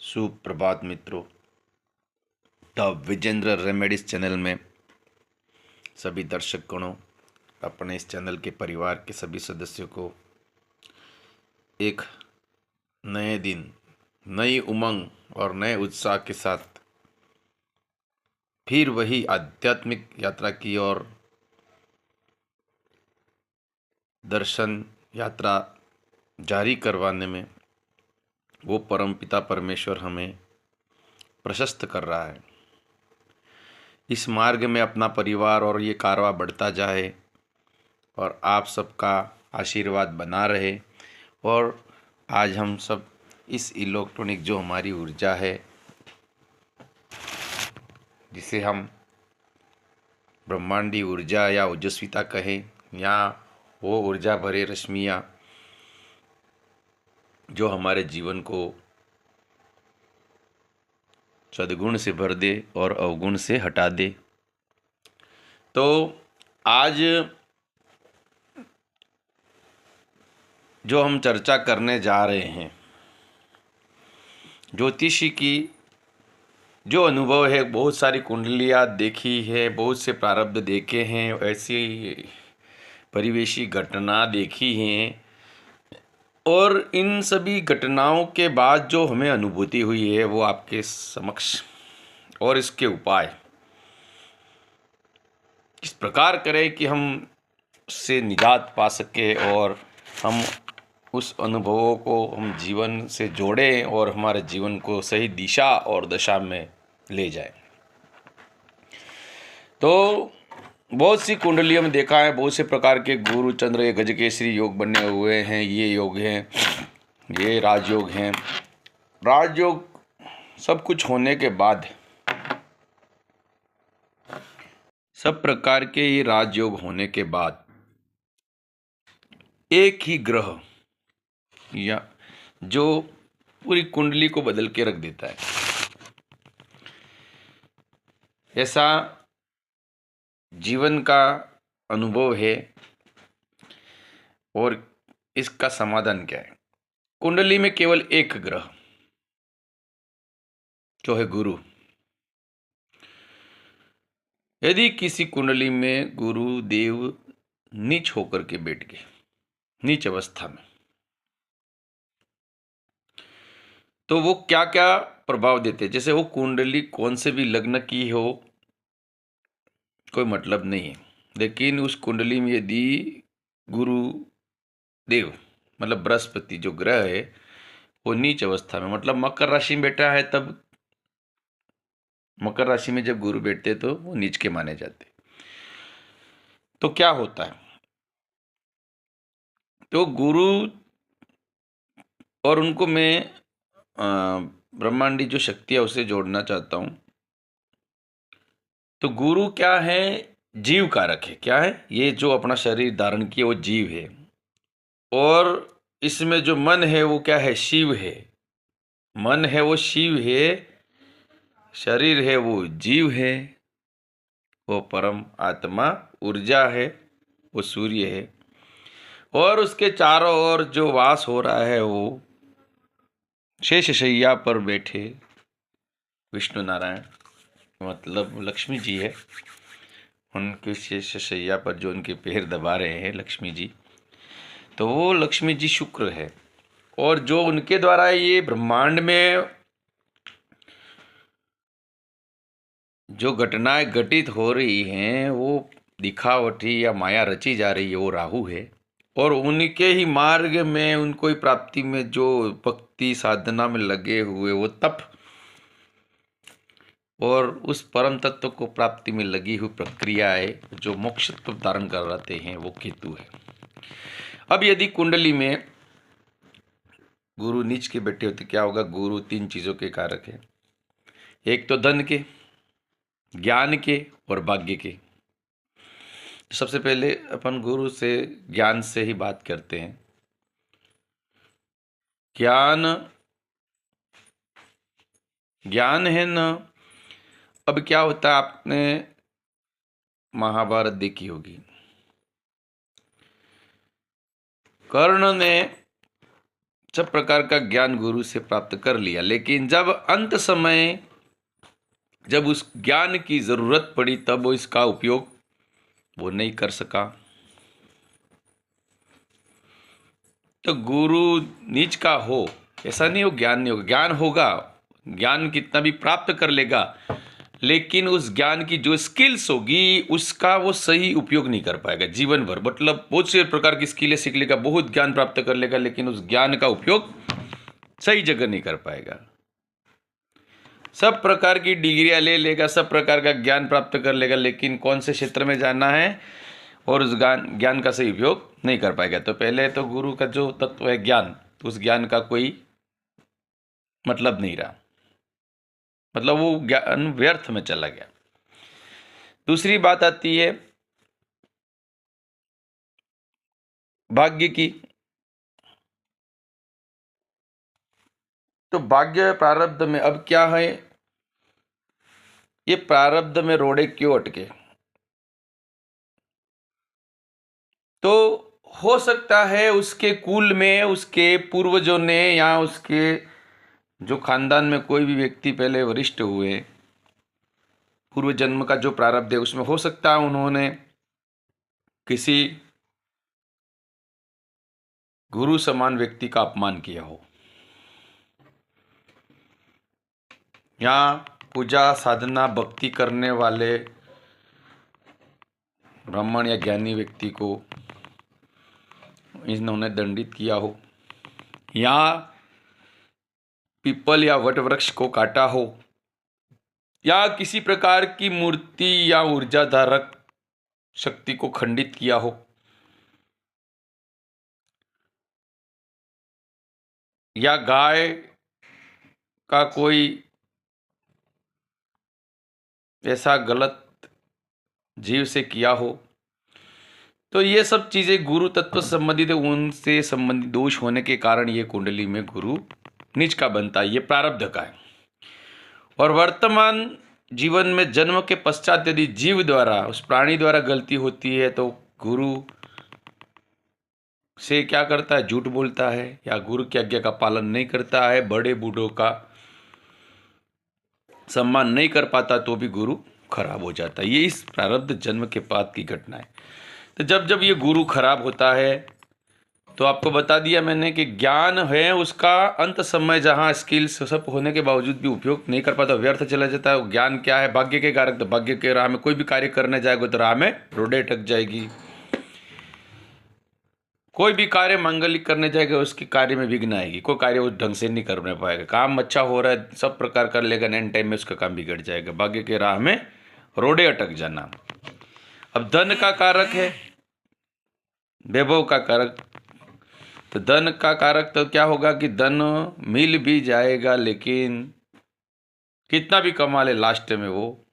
सुप्रभात मित्रों। The Vijendra remedies channel में सभी दर्शक गणों, अपने इस चैनल के परिवार के सभी सदस्यों को एक नए दिन, नई उमंग और नए उत्साह के साथ फिर वही आध्यात्मिक यात्रा की ओर दर्शन यात्रा जारी करवाने में वो परमपिता परमेश्वर हमें प्रशस्त कर रहा है। इस मार्ग में अपना परिवार और ये कारवां बढ़ता जाए और आप सबका आशीर्वाद बना रहे। और आज हम सब इस इलेक्ट्रॉनिक जो हमारी ऊर्जा है, जिसे हम ब्रह्मांडी ऊर्जा या ओजस्विता कहें, या वो ऊर्जा भरे रश्मियाँ जो हमारे जीवन को सद्गुण से भर दे और अवगुण से हटा दे। तो आज जो हम चर्चा करने जा रहे हैं, ज्योतिषी की जो अनुभव है, बहुत सारी कुंडलियाँ देखी है, बहुत से प्रारब्ध देखे हैं, ऐसी परिवेशी घटना देखी हैं, और इन सभी घटनाओं के बाद जो हमें अनुभूति हुई है वो आपके समक्ष, और इसके उपाय किस प्रकार करें कि हम उससे निजात पा सके और हम उस अनुभवों को हम जीवन से जोड़ें और हमारे जीवन को सही दिशा और दशा में ले जाएं। तो बहुत सी कुंडलियों में देखा है, बहुत से प्रकार के गुरु चंद्र ये गजकेसरी योग बने हुए हैं, ये योग हैं, ये राजयोग हैं। राजयोग सब कुछ होने के बाद, सब प्रकार के ये राजयोग होने के बाद एक ही ग्रह या जो पूरी कुंडली को बदल के रख देता है, ऐसा जीवन का अनुभव है। और इसका समाधान क्या है? कुंडली में केवल एक ग्रह जो है गुरु। यदि किसी कुंडली में गुरु देव नीच होकर के बैठ गए, नीच अवस्था में, तो वो क्या क्या प्रभाव देते हैं। जैसे वो कुंडली कौन से भी लग्न की हो, कोई मतलब नहीं है, लेकिन उस कुंडली में यदि गुरु देव मतलब बृहस्पति जो ग्रह है वो नीच अवस्था में, मतलब मकर राशि में बैठा है, तब मकर राशि में जब गुरु बैठते तो वो नीच के माने जाते। तो क्या होता है? तो गुरु और उनको मैं ब्रह्मांडी जो शक्ति है उसे जोड़ना चाहता हूं। तो गुरु क्या है? जीव कारक है। क्या है? ये जो अपना शरीर धारण किए वो जीव है, और इसमें जो मन है वो क्या है? शिव है। मन है वो शिव है, शरीर है वो जीव है, वो परम आत्मा ऊर्जा है, वो सूर्य है, और उसके चारों ओर जो वास हो रहा है वो शेष शैया पर बैठे विष्णु नारायण, मतलब लक्ष्मी जी है। उनके शेष शैया पर जो उनके पैर दबा रहे हैं लक्ष्मी जी, तो वो लक्ष्मी जी शुक्र है। और जो उनके द्वारा ये ब्रह्मांड में जो घटनाएं घटित हो रही हैं, वो दिखावटी या माया रची जा रही है, वो राहु है। और उनके ही मार्ग में, उनको ही प्राप्ति में जो भक्ति साधना में लगे हुए वो तप और उस परम तत्व को प्राप्ति में लगी हुई प्रक्रियाएं जो मोक्ष तत्व धारण कराते हैं, वो केतु है। अब यदि कुंडली में गुरु नीच के बैठे होते क्या होगा? गुरु तीन चीजों के कारक है। एक तो धन के, ज्ञान के और भाग्य के। सबसे पहले अपन गुरु से, ज्ञान से ही बात करते हैं। ज्ञान है ना। अब क्या होता है, आपने महाभारत देखी होगी। कर्ण ने सब प्रकार का ज्ञान गुरु से प्राप्त कर लिया, लेकिन जब अंत समय जब उस ज्ञान की जरूरत पड़ी तब वो इसका उपयोग वो नहीं कर सका। तो गुरु नीच का हो ऐसा नहीं हो, ज्ञान नहीं होगा, ज्ञान होगा, ज्ञान कितना भी प्राप्त कर लेगा, लेकिन उस ज्ञान की जो स्किल्स होगी उसका वो सही उपयोग नहीं कर पाएगा जीवन भर। मतलब बहुत से प्रकार की स्किलें सीख लेगा, बहुत ज्ञान प्राप्त कर लेगा, लेकिन उस ज्ञान का उपयोग सही जगह नहीं कर पाएगा। सब प्रकार की डिग्रियां ले लेगा, सब प्रकार का ज्ञान प्राप्त कर लेगा, लेकिन कौन से क्षेत्र में जाना है और उस ज्ञान का सही उपयोग नहीं कर पाएगा। तो पहले तो गुरु का जो तत्व है ज्ञान, तो उस ज्ञान का कोई मतलब नहीं रहा, मतलब वो ज्ञान व्यर्थ में चला गया। दूसरी बात आती है भाग्य की। तो भाग्य प्रारब्ध में अब क्या है, ये प्रारब्ध में रोड़े क्यों अटके? तो हो सकता है उसके कुल में, उसके पूर्वजों ने, या उसके जो खानदान में कोई भी व्यक्ति पहले वरिष्ठ हुए, पूर्व जन्म का जो प्रारब्ध है उसमें हो सकता है उन्होंने किसी गुरु समान व्यक्ति का अपमान किया हो, या पूजा साधना भक्ति करने वाले ब्राह्मण या ज्ञानी व्यक्ति को इन्होंने दंडित किया हो, या पीपल या वट वृक्ष को काटा हो, या किसी प्रकार की मूर्ति या ऊर्जा धारक शक्ति को खंडित किया हो, या गाय का कोई ऐसा गलत जीव से किया हो। तो ये सब चीजें गुरु तत्व संबंधित है, उनसे संबंधित दोष होने के कारण ये कुंडली में गुरु नीच का बनता है, ये प्रारब्ध का है। और वर्तमान जीवन में जन्म के पश्चात यदि जीव द्वारा, उस प्राणी द्वारा गलती होती है तो गुरु से क्या करता है, झूठ बोलता है, या गुरु की आज्ञा का पालन नहीं करता है, बड़े बूढ़ों का सम्मान नहीं कर पाता, तो भी गुरु खराब हो जाता है। ये इस प्रारब्ध जन्म के बाद की घटना है। तो जब जब ये गुरु खराब होता है, तो आपको बता दिया मैंने कि ज्ञान है उसका अंत समय जहाँ स्किल्स सब होने के बावजूद भी उपयोग नहीं कर पाता, व्यर्थ चला जाता है। ज्ञान क्या है, भाग्य के कारक। तो भाग्य के राह में कोई भी कार्य करने जाएगा तो राह में रोडे अटक जाएगी, कोई भी कार्य मांगलिक करने जाएगा उसके कार्य में विघ्न आएगी, कोई कार्य वो ढंग से नहीं करने पाएगा। काम अच्छा हो रहा है, सब प्रकार कर लेगा, एंड टाइम में उसका काम बिगड़ जाएगा। भाग्य के राह में रोडे अटक जाना। अब धन का कारक है, वैभव का कारक। तो धन का कारक तो क्या होगा कि धन मिल भी जाएगा, लेकिन कितना भी कमा ले लास्ट में वो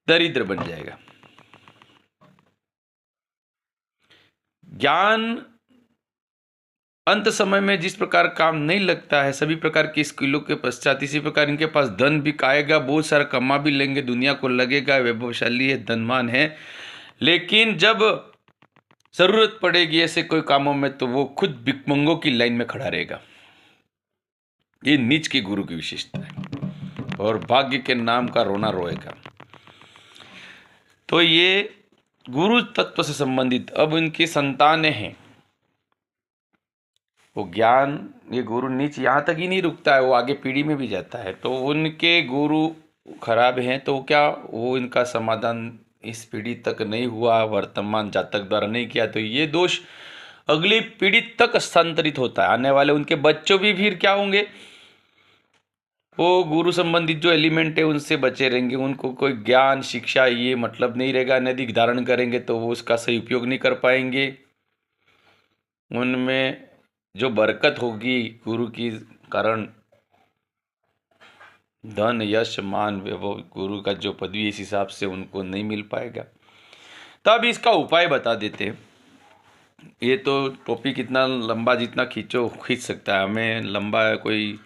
दरिद्र बन जाएगा। ज्ञान अंत समय में जिस प्रकार काम नहीं लगता है, सभी प्रकार की स्किलों के पश्चात, इसी प्रकार इनके पास धन भी आएगा, बहुत सारा कमा भी लेंगे, दुनिया को लगेगा वैभवशाली है, धनवान है, लेकिन जब जरूरत पड़ेगी ऐसे कोई कामों में तो वो खुद भिखमंगों की लाइन में खड़ा रहेगा। ये नीच के गुरु की विशेषता है, और भाग्य के नाम का रोना रोएगा। तो ये गुरु तत्व से संबंधित अब इनकी संतानें हैं, वो ज्ञान, ये गुरु नीच यहाँ तक ही नहीं रुकता है, वो आगे पीढ़ी में भी जाता है। तो उनके गुरु खराब हैं तो क्या वो इनका समाधान इस पीढ़ी तक नहीं हुआ, वर्तमान जातक द्वारा नहीं किया, तो ये दोष अगली पीढ़ी तक स्थानांतरित होता है। आने वाले उनके बच्चों भी फिर क्या होंगे, वो गुरु संबंधित जो एलिमेंट है उनसे बचे रहेंगे, उनको कोई ज्ञान शिक्षा ये मतलब नहीं रहेगा। नदी धारण करेंगे तो वो उसका सही उपयोग नहीं कर पाएंगे। उनमें जो बरकत होगी गुरु की कारण, धन यश मान वैभव, गुरु का जो पदवी, इस हिसाब से उनको नहीं मिल पाएगा। तब इसका उपाय बता देते हैं। ये तो टॉपिक इतना लंबा जितना खींचो खींच सकता है, हमें लंबा कोई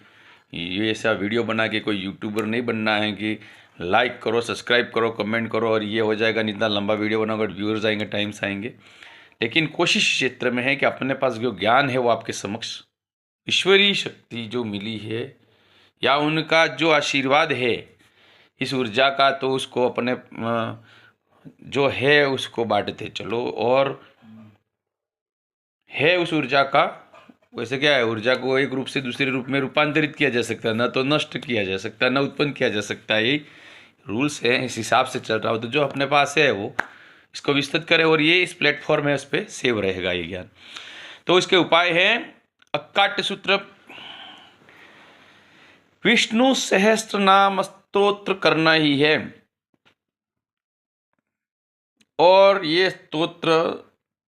ये ऐसा वीडियो बना के कोई यूट्यूबर नहीं बनना है कि लाइक करो, सब्सक्राइब करो, कमेंट करो और ये हो जाएगा। इतना लंबा वीडियो बनाओगे, व्यूअर्स आएंगे, टाइम्स आएंगे। लेकिन कोशिश इस क्षेत्र में है कि अपने पास जो ज्ञान है वो आपके समक्ष ईश्वरीय शक्ति जो मिली है या उनका जो आशीर्वाद है इस ऊर्जा का, तो उसको अपने जो है उसको बांटते चलो। और है उस ऊर्जा का, वैसे क्या है, ऊर्जा को एक रूप से दूसरे रूप में रूपांतरित किया जा सकता है, न तो नष्ट किया जा सकता है, न उत्पन्न किया जा सकता है। यही रूल्स है, इस हिसाब से चल रहा हो। तो जो अपने पास है वो इसको विस्तृत करें, और ये इस प्लेटफॉर्म है, उस पर सेव रहेगा ये ज्ञान। तो इसके उपाय है अक्काट्य सूत्र, विष्णु सहस्त्र नाम स्तोत्र करना ही है, और ये स्तोत्र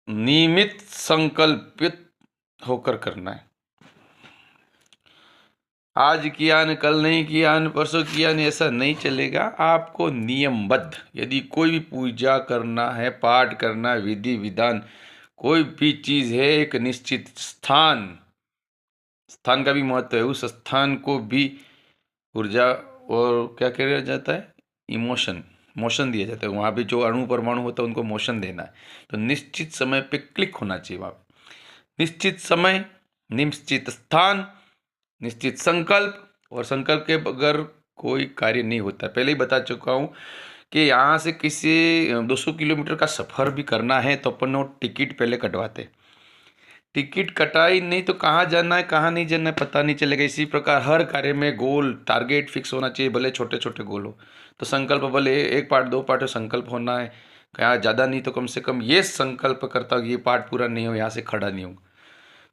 नियमित संकल्पित होकर करना है। आज किया न कल नहीं किया न परसों किया न, ऐसा नहीं चलेगा। आपको नियमबद्ध, यदि कोई भी पूजा करना है, पाठ करना है, विधि विधान कोई भी चीज है, एक निश्चित स्थान का भी महत्व है। उस स्थान को भी ऊर्जा और क्या किया जाता है, मोशन दिया जाता है। वहाँ पे जो अणु परमाणु होता है उनको मोशन देना है। तो निश्चित समय पे क्लिक होना चाहिए वहाँ पे। निश्चित समय, निश्चित स्थान, निश्चित संकल्प, और संकल्प के बगैर कोई कार्य नहीं होता। पहले ही बता चुका हूँ कि यहाँ से किसी 200 किलोमीटर का सफ़र भी करना है तो अपन टिकट पहले कटवाते। टिकट कटाई नहीं तो कहाँ जाना है कहाँ नहीं जाना है पता नहीं चलेगा। इसी प्रकार हर कार्य में गोल टारगेट फिक्स होना चाहिए, भले छोटे छोटे गोल हो। तो संकल्प भले 1 पार्ट 2 पार्ट संकल्प होना है, कहाँ ज़्यादा नहीं तो कम से कम ये संकल्प करता हूँ ये पार्ट पूरा नहीं हो, यहाँ से खड़ा नहीं हूँ।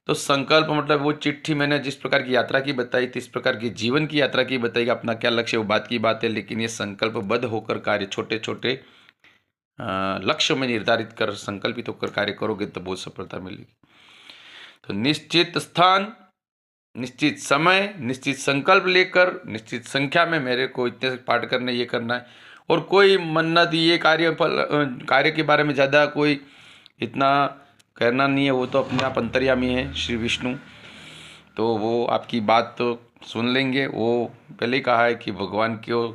तो संकल्प मतलब वो चिट्ठी मैंने जिस प्रकार की यात्रा की बताई थी, इस प्रकार की जीवन की यात्रा की बताई, अपना क्या लक्ष्य वो बात की बात है। लेकिन ये संकल्पबद्ध होकर कार्य छोटे छोटे लक्ष्य में निर्धारित कर संकल्पित होकर कार्य करोगे तो बहुत सफलता मिलेगी। तो निश्चित स्थान, निश्चित समय, निश्चित संकल्प लेकर निश्चित संख्या में मेरे को इतने पाठ करना, ये करना है। और कोई मन्नत ये कार्य के बारे में ज़्यादा कोई इतना करना नहीं है, वो तो अपने आप अंतर्यामी है श्री विष्णु। तो वो आपकी बात तो सुन लेंगे। वो पहले ही कहा है कि भगवान को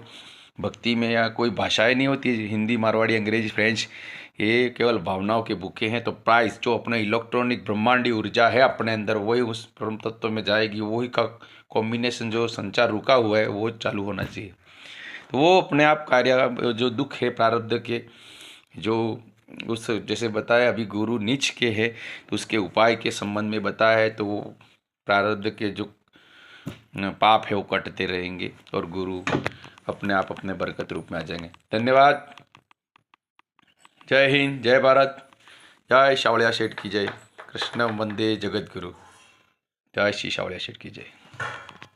भक्ति में या कोई भाषाएं नहीं होती, हिंदी, मारवाड़ी, अंग्रेजी, फ्रेंच, ये केवल भावनाओं के बुके हैं। तो प्राइस जो अपना इलेक्ट्रॉनिक ब्रह्मांडी ऊर्जा है अपने अंदर, वही उस परम तत्व में जाएगी। वही का कॉम्बिनेशन जो संचार रुका हुआ है वो चालू होना चाहिए। तो वो अपने आप कार्य, जो दुख है प्रारब्ध के, जो उस जैसे बताया अभी गुरु नीच के है तो उसके उपाय के संबंध में बताया है। तो वो प्रारब्ध के जो पाप है वो कटते रहेंगे और गुरु अपने आप अपने बरकत रूप में आ जाएंगे। धन्यवाद। जय हिंद, जय भारत, जय शावड़िया शेठ की जय। कृष्ण वंदे जगत गुरु। जय श्री शावड़िया शेठ की जय।